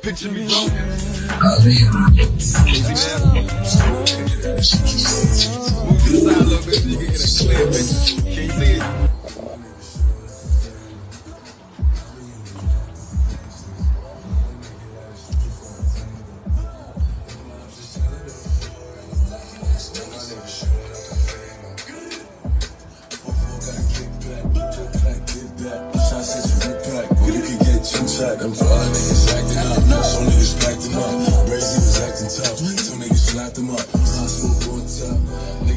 Picture me wrong. Move to the side a little bit so you can get a clear picture. Can you see it? Them for other niggas acting up, some niggas packed them up. Brazy was acting tough, some niggas slapped them up. Hospital brought up.